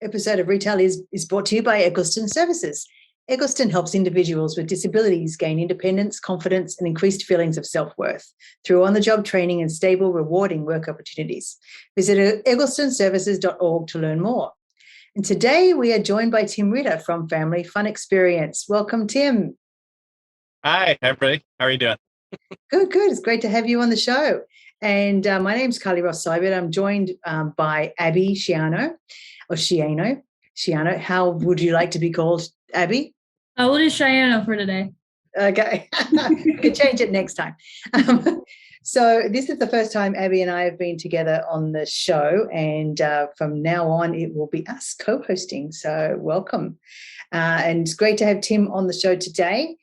episode of Retail is brought to you by Eggleston Services. Eggleston helps individuals with disabilities gain independence, confidence, and increased feelings of self-worth through on-the-job training and stable, rewarding work opportunities. Visit egglestonservices.org to learn more. And today we are joined by Tim Ritter from Family Fun Xperience. Welcome, Tim. Hi, everybody. How are you doing? Good. It's great to have you on the show. And my name's Carly Ross-Sybert. I'm joined by Abby Shiano, or Shiano. Shiano, how would you like to be called, Abby? We'll do Shiano for today. Okay. We can change it next time. So this is the first time Abby and I have been together on the show, and from now on it will be us co-hosting. So welcome. And it's great to have Tim on the show today.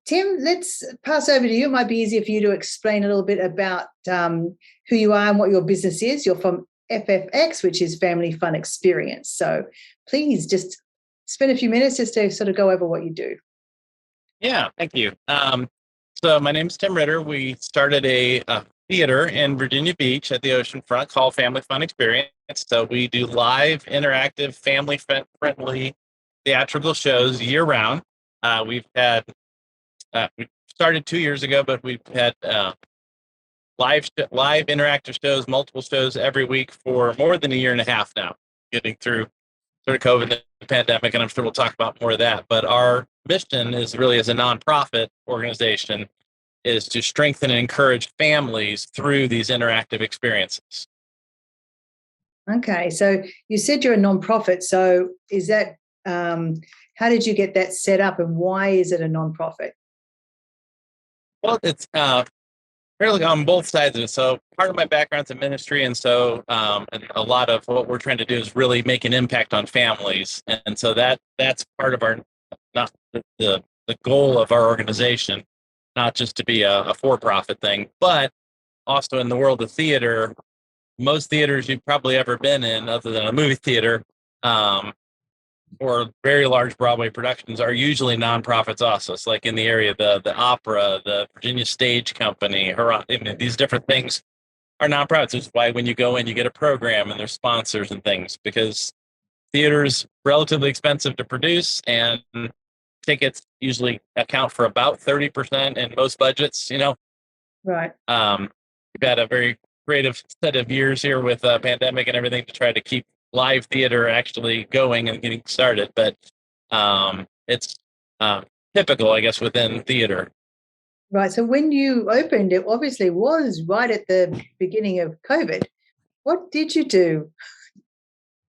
Tim, let's pass over to you. It might be easier for you to explain a little bit about who you are and what your business is. You're from FFX, which is Family Fun Xperience. So please just spend a few minutes just to sort of go over what you do. Yeah, thank you. So my name's Tim Ritter. We started a theater in Virginia Beach at the oceanfront called Family Fun Xperience. So we do live, interactive, family-friendly theatrical shows year-round. We started 2 years ago, but we've had live interactive shows, multiple shows every week for more than a year and a half now, getting through sort of COVID and the pandemic, and I'm sure we'll talk about more of that. But our mission is really, as a nonprofit organization, is to strengthen and encourage families through these interactive experiences. Okay, so you said you're a nonprofit. So is that how did you get that set up, and why is it a nonprofit? Well, it's fairly on both sides of it. So part of my background's in ministry, and so and a lot of what we're trying to do is really make an impact on families, and so that's part of our not the goal of our organization, not just to be a for-profit thing, but also in the world of theater. Most theaters you've probably ever been in, other than a movie theater, or very large Broadway productions, are usually nonprofits also. It's like in the area, the opera, the Virginia Stage Company, these different things are nonprofits. Which is why when you go in, you get a program and there's sponsors and things, because theater is relatively expensive to produce, and tickets usually account for about 30% in most budgets, Right. We've had a very creative set of years here with pandemic and everything to try to keep live theater actually going and getting started, but it's typical, I guess, within theater. Right. So when you opened, it obviously was right at the beginning of COVID. What did you do?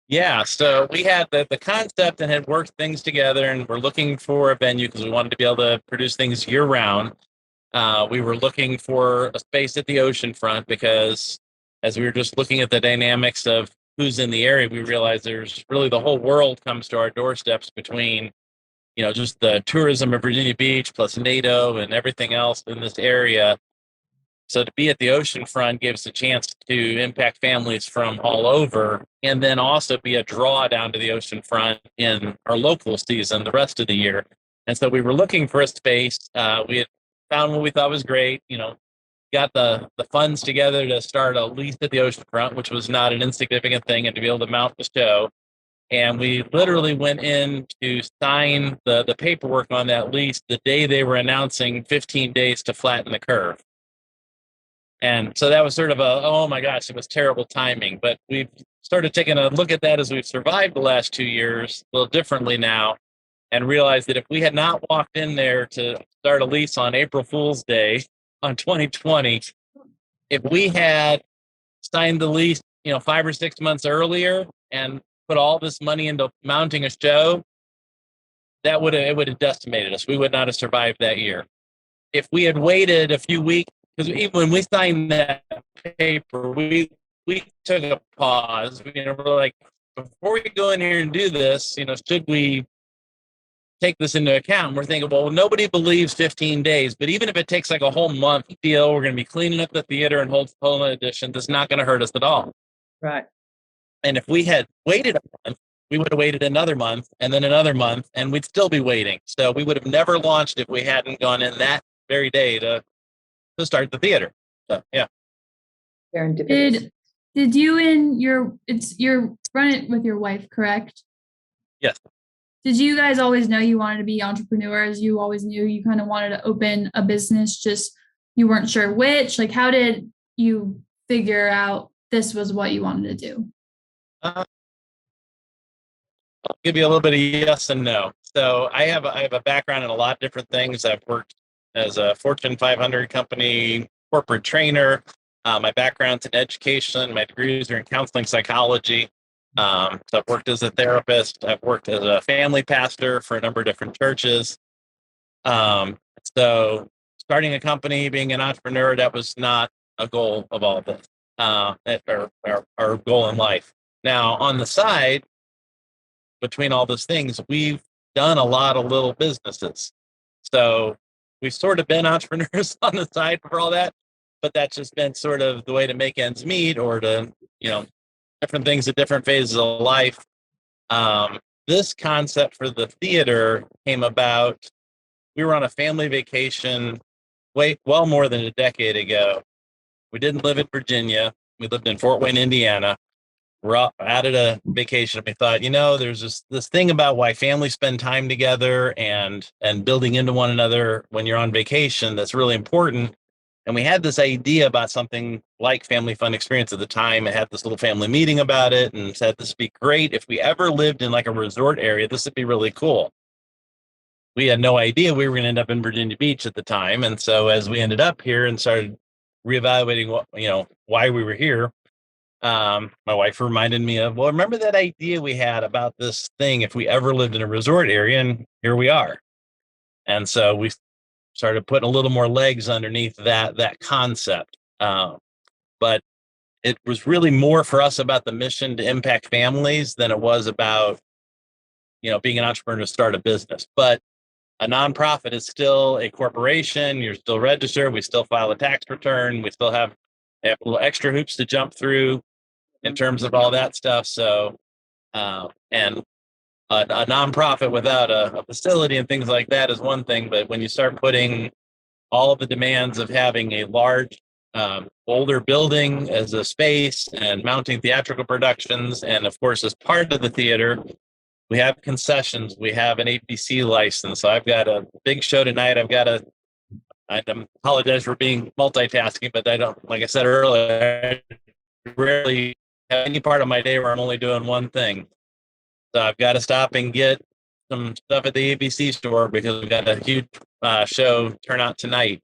Yeah, so we had the concept and had worked things together, and we're looking for a venue because we wanted to be able to produce things year round. We were looking for a space at the oceanfront because, as we were just looking at the dynamics of who's in the area, we realized there's really the whole world comes to our doorsteps between, just the tourism of Virginia Beach plus NATO and everything else in this area. So to be at the oceanfront gives a chance to impact families from all over, and then also be a draw down to the oceanfront in our local season the rest of the year. And so we were looking for a space. We had found what we thought was great, got the funds together to start a lease at the oceanfront, which was not an insignificant thing, and to be able to mount the show. And we literally went in to sign the paperwork on that lease the day they were announcing 15 days to flatten the curve. And so that was sort of oh my gosh, it was terrible timing. But we've started taking a look at that as we've survived the last 2 years a little differently now, and realized that if we had not walked in there to start a lease on April Fool's Day on 2020, if we had signed the lease, 5 or 6 months earlier and put all this money into mounting a show, it would have decimated us. We would not have survived that year. If we had waited a few weeks, because even when we signed that paper, we took a pause. We're like, before we go in here and do this, should we take this into account? We're thinking, well, nobody believes 15 days, but even if it takes like a whole month deal, we're going to be cleaning up the theater and holding an edition. That's not going to hurt us at all. Right. And if we had waited a month, we would have waited another month and then another month, and we'd still be waiting. So we would have never launched if we hadn't gone in that very day to start the theater. So yeah. Serendipitous. Did you and you're run it with your wife, correct? Yes. Did you guys always know you wanted to be entrepreneurs? You always knew you kind of wanted to open a business, just you weren't sure which? Like, how did you figure out this was what you wanted to do? Uh, I'll give you a little bit of yes and no. So I have a background in a lot of different things. I've worked as a Fortune 500 company corporate trainer. My background's in education. My degrees are in counseling psychology. So I've worked as a therapist. I've worked as a family pastor for a number of different churches. Um, so starting a company, being an entrepreneur, that was not a goal of all of this, or goal in life. Now, on the side, between all those things, we've done a lot of little businesses. So we've sort of been entrepreneurs on the side for all that, but that's just been sort of the way to make ends meet or to, different things at different phases of life. Um, this concept for the theater came about. We were on a family vacation well more than a decade ago. We didn't live in Virginia. We lived in Fort Wayne, Indiana. We're out at a vacation, and we thought, there's this thing about why families spend time together and building into one another when you're on vacation that's really important. And we had this idea about something like Family Fun Experience at the time. I had this little family meeting about it and said this would be great if we ever lived in like a resort area. This would be really cool. We had no idea we were going to end up in Virginia Beach at the time, and so as we ended up here and started reevaluating why we were here, my wife reminded me of, well, remember that idea we had about this thing if we ever lived in a resort area, and here we are. And so we started putting a little more legs underneath that concept. But it was really more for us about the mission to impact families than it was about, being an entrepreneur to start a business. But a nonprofit is still a corporation. You're still registered. We still file a tax return. We still have little extra hoops to jump through in terms of all that stuff. So, and a nonprofit without a facility and things like that is one thing. But when you start putting all of the demands of having a large, older building as a space and mounting theatrical productions, and of course, as part of the theater, we have concessions. We have an ABC license. So I've got a big show tonight. I apologize for being multitasking, but I don't, like I said earlier, I rarely have any part of my day where I'm only doing one thing. So I've got to stop and get some stuff at the ABC store because we've got a huge show turnout tonight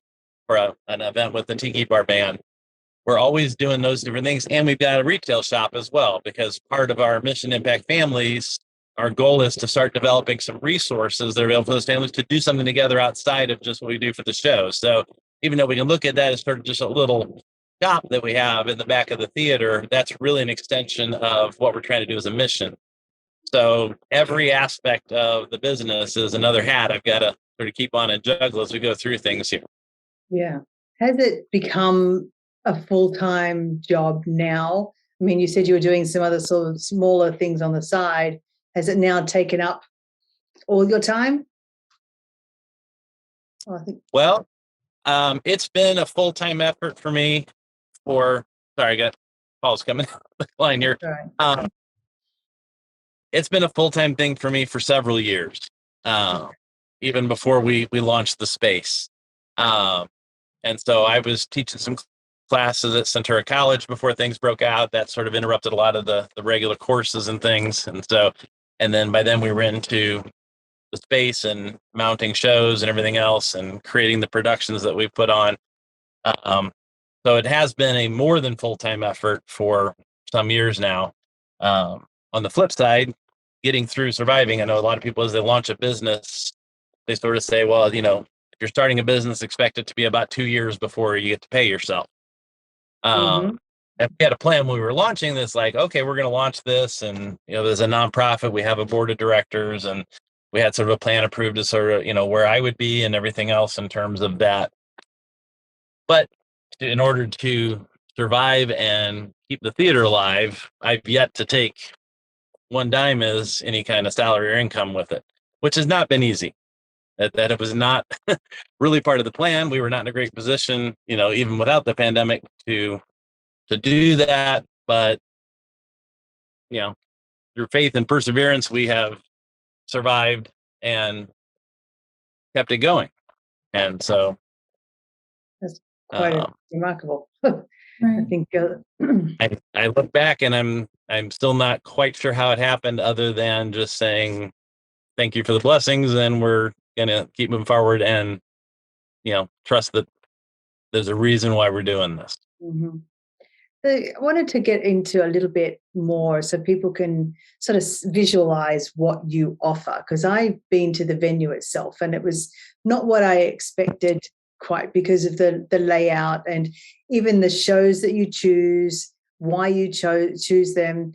for an event with the Tiki Bar Band. We're always doing those different things. And we've got a retail shop as well, because part of our mission impact families, our goal is to start developing some resources that are available for those families to do something together outside of just what we do for the show. So even though we can look at that as sort of just a little shop that we have in the back of the theater, that's really an extension of what we're trying to do as a mission. So every aspect of the business is another hat I've got to sort of keep on and juggle as we go through things here. Yeah. Has it become a full-time job now? I mean, you said you were doing some other sort of smaller things on the side. Has it now taken up all your time? Oh, I think. Well, it's been a full-time effort for me sorry, I got calls coming the line here. Right. It's been a full-time thing for me for several years, even before we launched the space. And so I was teaching some classes at Centura College before things broke out. That sort of interrupted a lot of the regular courses and things. And then by then we were into the space and mounting shows and everything else and creating the productions that we put on. So it has been a more than full-time effort for some years now. On the flip side, getting through surviving, I know a lot of people, as they launch a business, they sort of say, well, if you're starting a business, expect it to be about 2 years before you get to pay yourself. If we had a plan when we were launching this, like, okay, we're going to launch this, and there's a nonprofit, we have a board of directors, and we had sort of a plan approved as sort of where I would be and everything else in terms of that. But in order to survive and keep the theater alive, I've yet to take one dime as any kind of salary or income with it, which has not been easy. That it was not really part of the plan. We were not in a great position, even without the pandemic, to do that. But through faith and perseverance, we have survived and kept it going. And so That's quite remarkable. Right. I think I look back and I'm still not quite sure how it happened, other than just saying thank you for the blessings, and we're gonna keep moving forward and trust that there's a reason why we're doing this. mhm. I wanted to get into a little bit more so people can sort of visualize what you offer, because I've been to the venue itself and it was not what I expected, quite because of the layout and even the shows that you choose, why you choose them,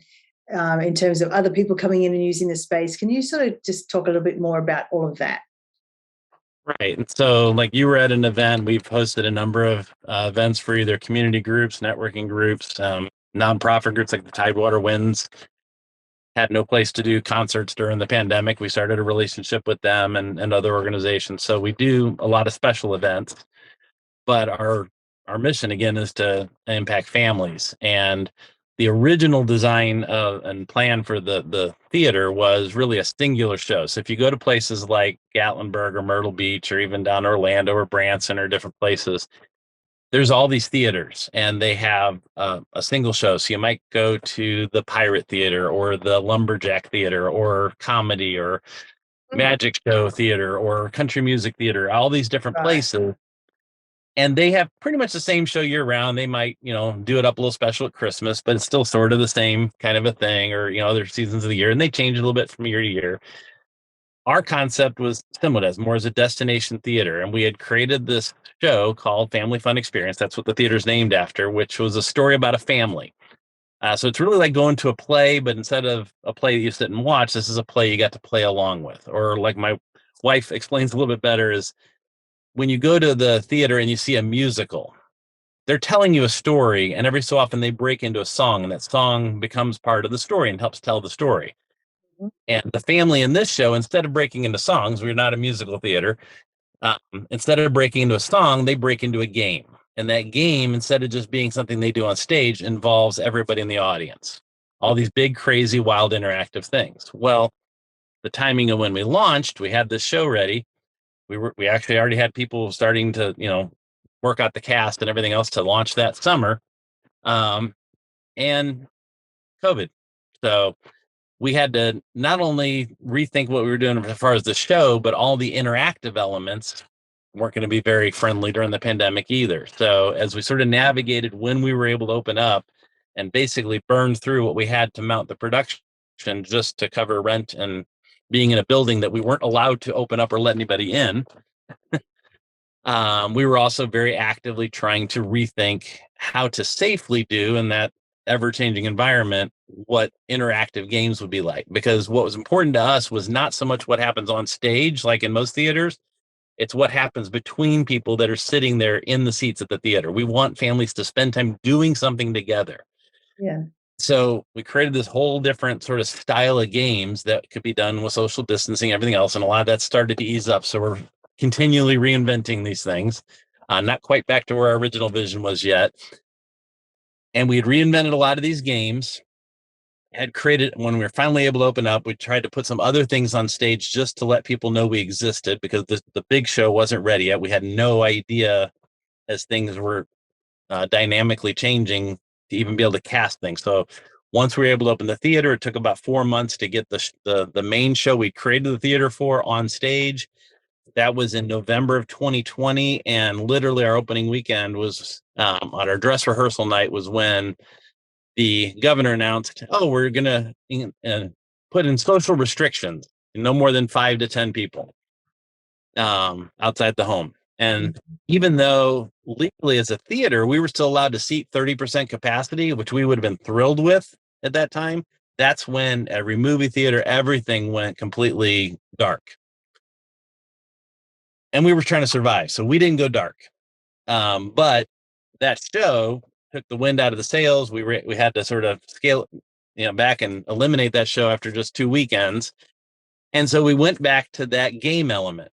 in terms of other people coming in and using the space. Can you sort of just talk a little bit more about all of that? Right. And so, like, you were at an event, we've hosted a number of events for either community groups, networking groups, nonprofit groups like the Tidewater Winds had no place to do concerts during the pandemic. We started a relationship with them and other organizations. So we do a lot of special events, but our mission again is to impact families. And the original design and plan for the theater was really a singular show. So if you go to places like Gatlinburg or Myrtle Beach or even down Orlando or Branson or different places, there's all these theaters and they have a single show. So you might go to the Pirate Theater or the Lumberjack Theater or comedy or magic show theater or country music theater, all these different Right. places. And they have pretty much the same show year round. They might, do it up a little special at Christmas, but it's still sort of the same kind of a thing, or, other seasons of the year. And they change a little bit from year to year. Our concept was similar, as more as a destination theater. And we had created this show called Family Fun Xperience. That's what the theater's named after, which was a story about a family. So it's really like going to a play, but instead of a play that you sit and watch, this is a play you got to play along with. Or like my wife explains a little bit better, is when you go to the theater and you see a musical, they're telling you a story, and every so often they break into a song, and that song becomes part of the story and helps tell the story. Mhm. And the family in this show, instead of breaking into songs, we're not a musical theater. Instead of breaking into a song, they break into a game. And that game, instead of just being something they do on stage, involves everybody in the audience. All these big, crazy, wild, interactive things. Well, the timing of when we launched, we had this show ready. We actually already had people starting to, work out the cast and everything else to launch that summer. And COVID. So we had to not only rethink what we were doing as far as the show, but all the interactive elements weren't going to be very friendly during the pandemic either. So as we sort of navigated when we were able to open up and basically burned through what we had to mount the production just to cover rent and being in a building that we weren't allowed to open up or let anybody in, we were also very actively trying to rethink how to safely do in that ever-changing environment what interactive games would be like. Because what was important to us was not so much what happens on stage, like in most theaters, it's what happens between people that are sitting there in the seats at the theater. We want families to spend time doing something together. Yeah. So we created this whole different sort of style of games that could be done with social distancing, everything else. And a lot of that started to ease up. So we're continually reinventing these things. Not quite back to where our original vision was yet. And we had reinvented a lot of these games, had created, when we were finally able to open up, we tried to put some other things on stage just to let people know we existed, because the big show wasn't ready yet. We had no idea, as things were dynamically changing, to even be able to cast things. So once we were able to open the theater, it took about 4 months to get the main show we created the theater for on stage. That was in November of 2020, and literally our opening weekend was on our dress rehearsal night was when the governor announced, "Oh, we're going to put in social restrictions, no more than 5 to 10 people outside the home." And even though legally as a theater, we were still allowed to seat 30% capacity, which we would have been thrilled with at that time, that's when every movie theater, everything went completely dark. And we were trying to survive. So we didn't go dark. But that show took the wind out of the sails. We had to sort of scale, back and eliminate that show after just 2 weekends. And so we went back to that game element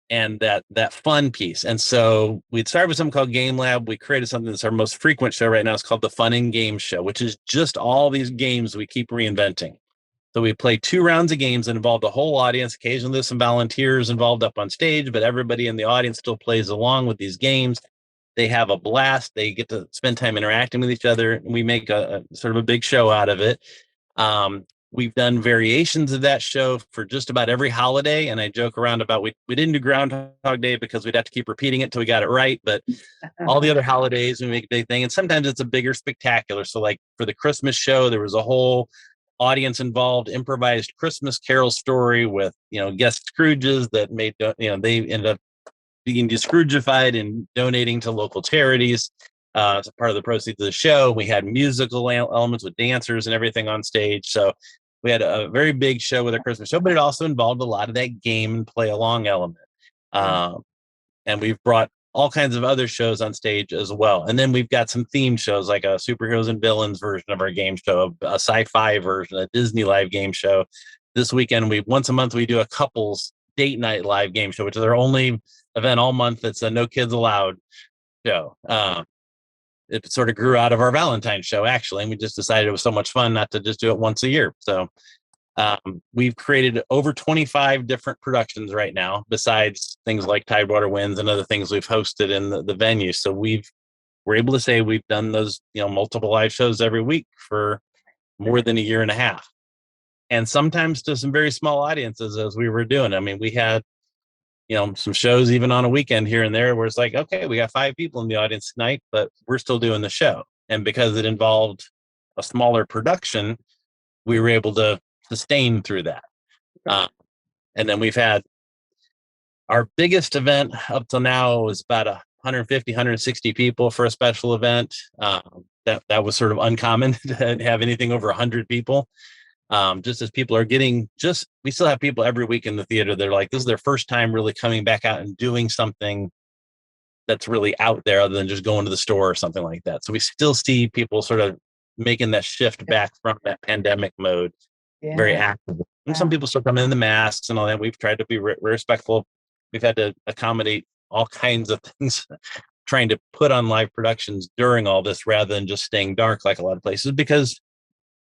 and that fun piece. And so we'd started with something called Game Lab. We created something that's our most frequent show right now. It's called the Fun and Games Show, which is just all these games we keep reinventing. So we play 2 rounds of games that involve the whole audience. Occasionally there's some volunteers involved up on stage, but everybody in the audience still plays along with these games. They have a blast. They get to spend time interacting with each other. And we make a sort of a big show out of it. We've done variations of that show for just about every holiday. And I joke around about we didn't do Groundhog Day because we'd have to keep repeating it till we got it right. But all the other holidays, we make a big thing. And sometimes it's a bigger spectacular. So like for the Christmas show, there was a whole audience involved, improvised Christmas Carol story with, guest Scrooges that made, they ended up being Scroogified and donating to local charities as part of the proceeds of the show. We had musical elements with dancers and everything on stage. So we had a very big show with a Christmas show, but it also involved a lot of that game and play along element. And we've brought all kinds of other shows on stage as well. And then we've got some themed shows like a superheroes and villains version of our game show, a sci-fi version, a Disney live game show. This weekend, once a month, we do a couples date night live game show, which is our only event all month. It's a no kids allowed show. It sort of grew out of our Valentine's show, actually. And we just decided it was so much fun not to just do it once a year. So we've created over 25 different productions right now, besides things like Tidewater Winds and other things we've hosted in the venue. So we're able to say we've done those, multiple live shows every week for more than a year and a half. And sometimes to some very small audiences, as we were doing. I mean, we had, some shows even on a weekend here and there where it's like, okay, we got 5 people in the audience tonight, but we're still doing the show. And because it involved a smaller production, we were able to sustain through that. And then we've had our biggest event up till now was about 150, 160 people for a special event. That was sort of uncommon to have anything over 100 people. Just as people are we still have people every week in the theater. They're like, this is their first time really coming back out and doing something that's really out there other than just going to the store or something like that. So we still see people sort of making that shift back from that pandemic mode. Yeah. Very active. And some people still come in the masks and all that. We've tried to be respectful. We've had to accommodate all kinds of things, trying to put on live productions during all this rather than just staying dark like a lot of places, because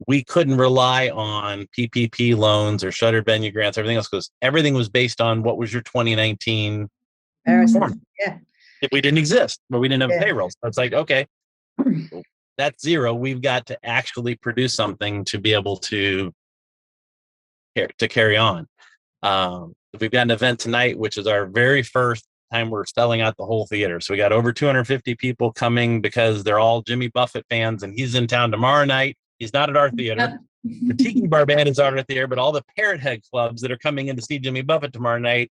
we couldn't rely on PPP loans or shuttered venue grants, everything else, because everything was based on what was your 2019 form. Yeah. If we didn't exist, or we didn't have payroll. So it's like, okay, that's zero. We've got to actually produce something to be able to carry on. We've got an event tonight, which is our very first time we're selling out the whole theater. So we got over 250 people coming because they're all Jimmy Buffett fans, and he's in town tomorrow night. He's not at our theater. The Tiki Bar Band is at our theater, but all the Parrot Head clubs that are coming in to see Jimmy Buffett tomorrow night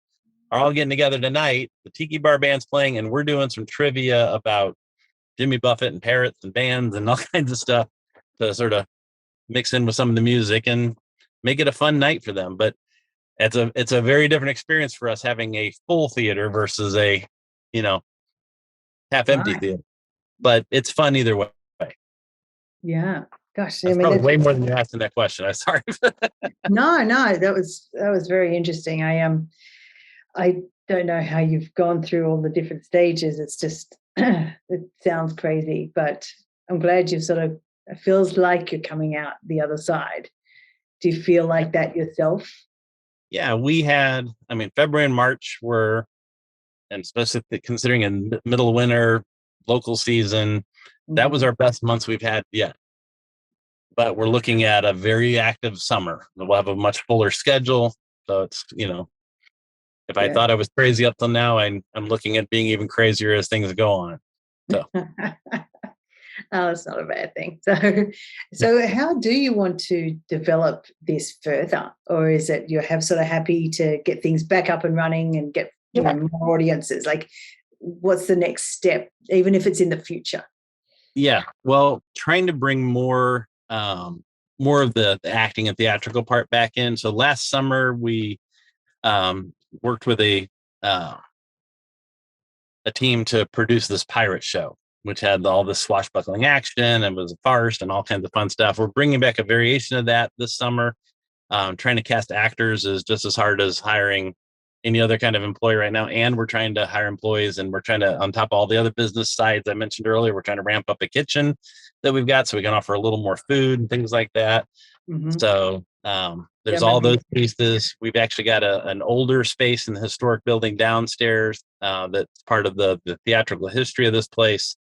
are all getting together tonight. The Tiki Bar Band's playing, and we're doing some trivia about Jimmy Buffett and parrots and bands and all kinds of stuff to sort of mix in with some of the music and make it a fun night for them. But it's a very different experience for us having a full theater versus a, half empty theater. But it's fun either way. Yeah. Gosh, that's probably way more than you asked in that question. I'm sorry. No, that was very interesting. I don't know how you've gone through all the different stages. It's just it sounds crazy, but I'm glad you've it feels like you're coming out the other side. Do you feel like that yourself? Yeah, we had, February and March were, and especially considering in middle of winter, local season, that was our best months we've had yet. But we're looking at a very active summer. We'll have a much fuller schedule. So it's, if I thought I was crazy up till now, I'm looking at being even crazier as things go on. So. Oh, it's not a bad thing. So how do you want to develop this further? Or is it you're happy to get things back up and running and get more audiences? Like, what's the next step, even if it's in the future? Yeah, well, trying to bring more of the acting and theatrical part back in. So last summer we worked with a team to produce this pirate show, which had all this swashbuckling action and was a farce and all kinds of fun stuff. We're bringing back a variation of that this summer. Trying to cast actors is just as hard as hiring any other kind of employee right now. And we're trying to hire employees, and we're trying to, on top of all the other business sides I mentioned earlier, we're trying to ramp up a kitchen that we've got so we can offer a little more food and things like that. Mm-hmm. So There's Yeah, all maybe. those pieces. We've actually got an older space in the historic building downstairs that's part of the theatrical history of this place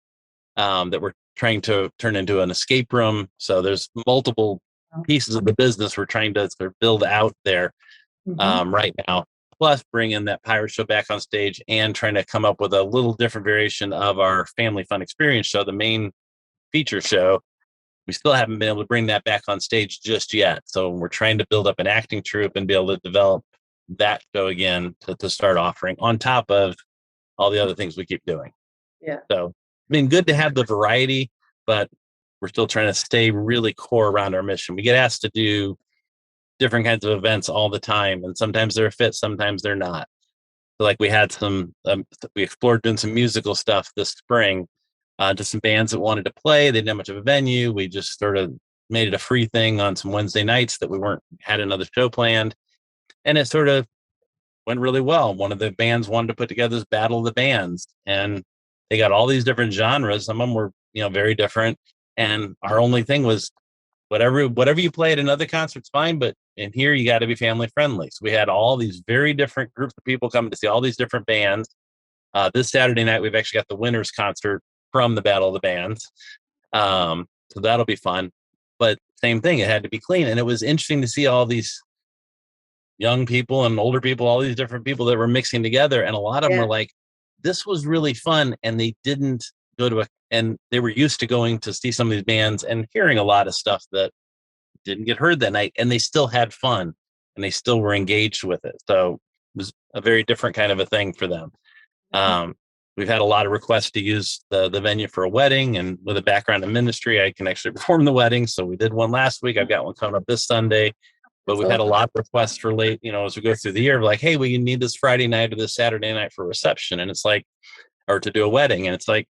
that we're trying to turn into an escape room. So there's multiple pieces of the business we're trying to sort of build out there right now. Plus, bring in that pirate show back on stage and trying to come up with a little different variation of our Family Fun Xperience show, the main feature show. We still haven't been able to bring that back on stage just yet. So we're trying to build up an acting troupe and be able to develop that show again to start offering on top of all the other things we keep doing. Yeah. So, I mean, good to have the variety, but we're still trying to stay really core around our mission. We get asked to do different kinds of events all the time, and sometimes they're a fit, sometimes they're not. So like we had we explored doing some musical stuff this spring to some bands that wanted to play. They didn't have much of a venue. We just sort of made it a free thing on some Wednesday nights that we had another show planned. And it sort of went really well. One of the bands wanted to put together this battle of the bands, and they got all these different genres. Some of them were, very different. And our only thing was whatever you play at another concert's fine, but in here you got to be family friendly. So we had all these very different groups of people coming to see all these different bands. This Saturday night, we've actually got the winners concert from the Battle of the Bands. So that'll be fun. But same thing, it had to be clean. And it was interesting to see all these young people and older people, all these different people that were mixing together. And a lot of them were like, this was really fun. And they didn't go and they were used to going to see some of these bands and hearing a lot of stuff that didn't get heard that night. And they still had fun and they still were engaged with it. So it was a very different kind of a thing for them. We've had a lot of requests to use the venue for a wedding, and with a background in ministry, I can actually perform the wedding. So we did one last week. I've got one coming up this Sunday, but we've had a lot of requests for late, as we go through the year, like, hey, we need this Friday night or this Saturday night for a reception. And it's like, or to do a wedding. And it's like,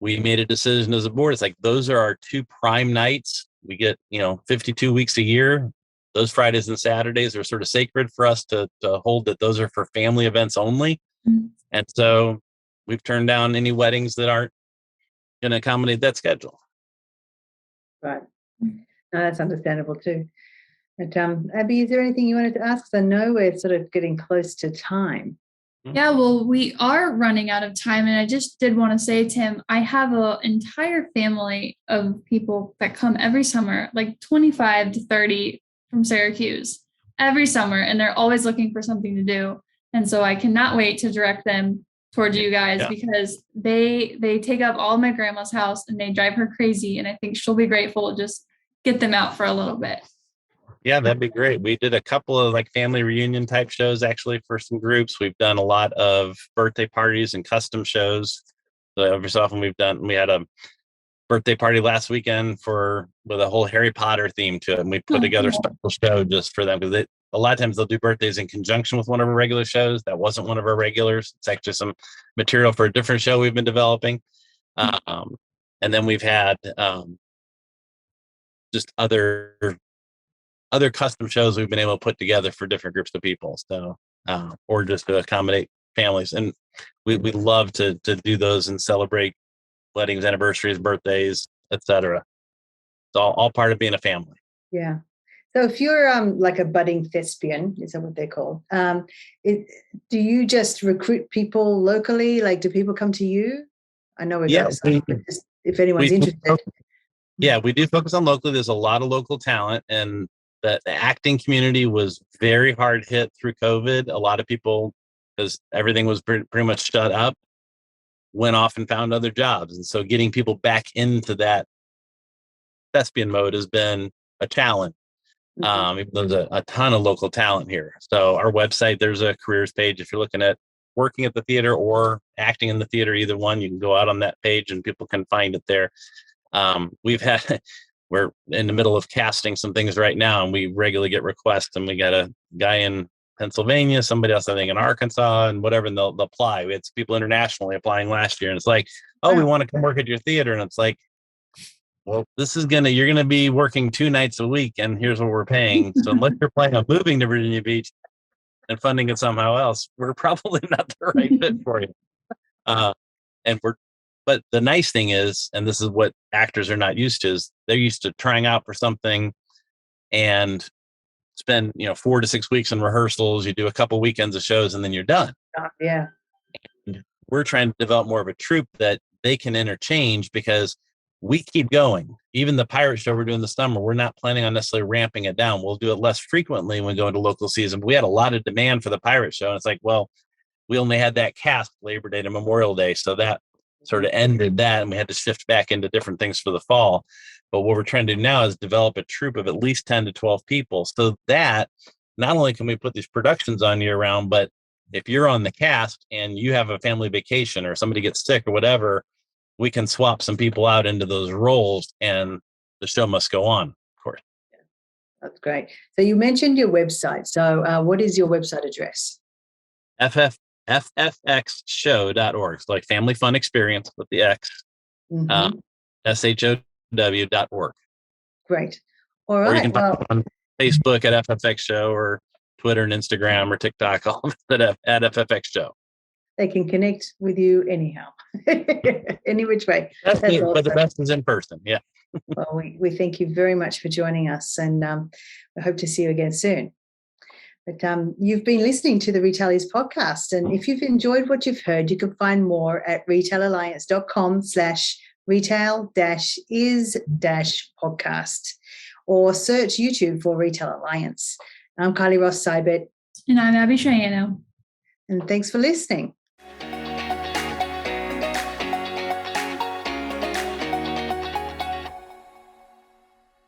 we made a decision as a board. It's like, those are our two prime nights. We get, 52 weeks a year. Those Fridays and Saturdays are sort of sacred for us to hold that those are for family events only. Mm-hmm. And so we've turned down any weddings that aren't going to accommodate that schedule. Right. No, that's understandable too. But Abby, is there anything you wanted to ask? I know we're sort of getting close to time. Yeah, well, we are running out of time. And I just did want to say, Tim, I have an entire family of people that come every summer, like 25 to 30 from Syracuse every summer. And they're always looking for something to do. And so I cannot wait to direct them towards you guys because they take up all my grandma's house and they drive her crazy. And I think she'll be grateful to just get them out for a little bit. Yeah, that'd be great. We did a couple of like family reunion type shows actually for some groups. We've done a lot of birthday parties and custom shows. So every so often we had a birthday party last weekend with a whole Harry Potter theme to it. And we put together a special show just for them because a lot of times they'll do birthdays in conjunction with one of our regular shows. That wasn't one of our regulars. It's actually some material for a different show we've been developing. And then we've had just other custom shows we've been able to put together for different groups of people. So, or just to accommodate families. And we love to do those and celebrate weddings, anniversaries, birthdays, etc. It's all part of being a family. Yeah. So if you're like a budding thespian, is that what they're called? Do you just recruit people locally? Like, do people come to you? I know if anyone's interested. Yeah, we do focus on locally. There's a lot of local talent, and the acting community was very hard hit through COVID. A lot of people, because everything was pretty much shut up, went off and found other jobs. And so getting people back into that thespian mode has been a challenge. There's a ton of local talent here. So our website, there's a careers page. If you're looking at working at the theater or acting in the theater, either one, you can go out on that page and people can find it there. We're in the middle of casting some things right now, and we regularly get requests, and we got a guy in Pennsylvania, somebody else, I think in Arkansas and whatever, and they'll apply. We had some people internationally applying last year, and it's like, oh, we want to come work at your theater. And it's like, well, you're going to be working 2 nights a week, and here's what we're paying. So unless you're planning on moving to Virginia Beach and funding it somehow else, we're probably not the right fit for you. But the nice thing is, and this is what actors are not used to, is they're used to trying out for something and spend 4 to 6 weeks in rehearsals. You do a couple weekends of shows, and then you're done. Yeah. And we're trying to develop more of a troupe that they can interchange, because we keep going. Even the pirate show we're doing this summer, we're not planning on necessarily ramping it down. We'll do it less frequently when we go into local season. But we had a lot of demand for the pirate show, and it's like, well, we only had that cast Labor Day to Memorial Day, so that sort of ended that, and we had to shift back into different things for the fall. But what we're trying to do now is develop a troupe of at least 10 to 12 people, so that not only can we put these productions on year round, but if you're on the cast and you have a family vacation or somebody gets sick or whatever, we can swap some people out into those roles, and the show must go on, of course. That's great. So you mentioned your website. So what is your website address? ffxshow.org. It's like Family Fun Experience with the X. SHOW.org. Great. All right. Or you can find it on Facebook at FFX Show, or Twitter and Instagram or TikTok, all of it at FFX Show. They can connect with you anyhow, any which way. But the best is in person. Yeah. Well, we thank you very much for joining us, and we hope to see you again soon. But you've been listening to the Retailers podcast, and if you've enjoyed what you've heard, you can find more at retailalliance.com/retail-is-podcast, or search YouTube for Retail Alliance. I'm Kylie Ross Seibert. And I'm Abby Cheyenne. And thanks for listening.